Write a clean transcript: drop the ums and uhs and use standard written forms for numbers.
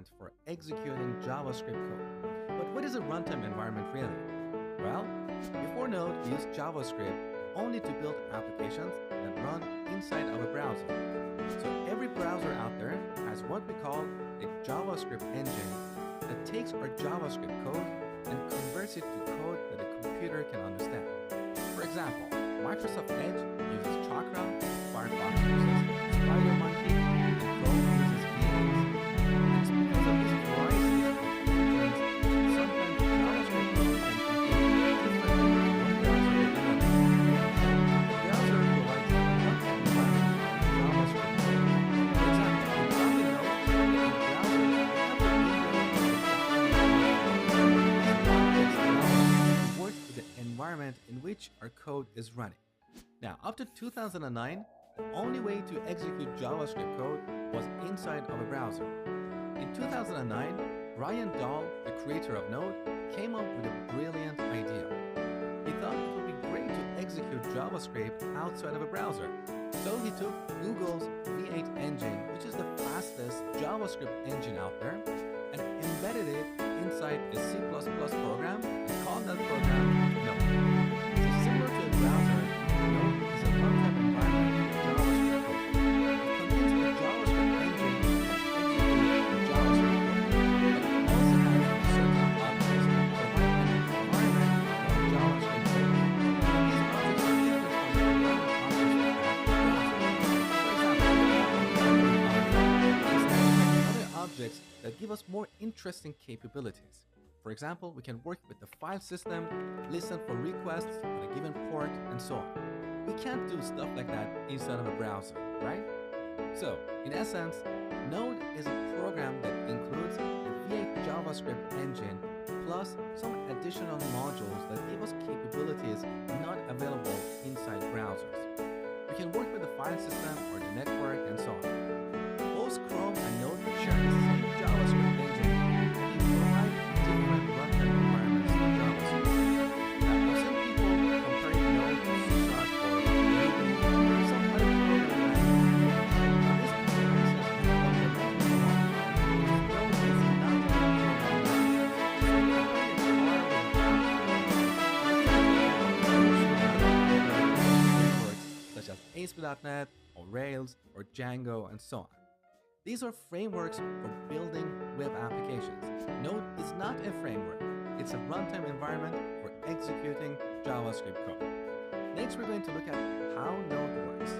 for executing JavaScript code. But what is a runtime environment really? Well, before Node, we used JavaScript only to build applications that run inside of a browser. So every browser out there has what we call a JavaScript engine that takes our JavaScript code and converts it to code that a computer can understand. For example, Microsoft Edge uses Chakra, Firefox uses SpiderMonkey, and Chrome uses VAs. It's because of this variety of engines that sometimes JavaScript code can behave differently in one browser than another. The browser provides a runtime environment for JavaScript code. For example, in Kotlin Node, the browser have a window work with the environment in which our code is running. Now, up to 2009, the only way to execute JavaScript code was inside of a browser. In 2009, Ryan Dahl, the creator of Node, came up with a brilliant idea. He thought it would be great to execute JavaScript outside of a browser. So he took Google's V8 engine, which is the fastest JavaScript engine out there, and embedded it inside a C++ program and called that program Node. So similar to a browser, Node is a runtime environment for JavaScript code. It contains a JavaScript engine that executes JavaScript code, but it also has certain objects that provide an environment for JavaScript code. And these objects are different from the regular objects we have in the browser. For example, other objects that give us more interesting capabilities. For example, we can work with the file system, listen for requests on a given port, and so on. We can't do stuff like that inside of a browser, right? So, in essence, Node is a program that includes a V8 JavaScript engine plus some additional modules that give us capabilities not available inside browsers. We can work with the file system or the network and so on. Both Chrome and Node share the same JavaScript engine and they provide different runtime environments for JavaScript. Now, I've seen people comparing Node to C# or Ruby or some other programming language. This comparison is fundamentally wrong because Node is not a programming language. So comparing it hard with frameworks such as ASP.NET or Rails or Django and so on. These are frameworks for building web applications. Node is not a framework. It's a runtime environment for executing JavaScript code. Next, we're going to look at how Node works.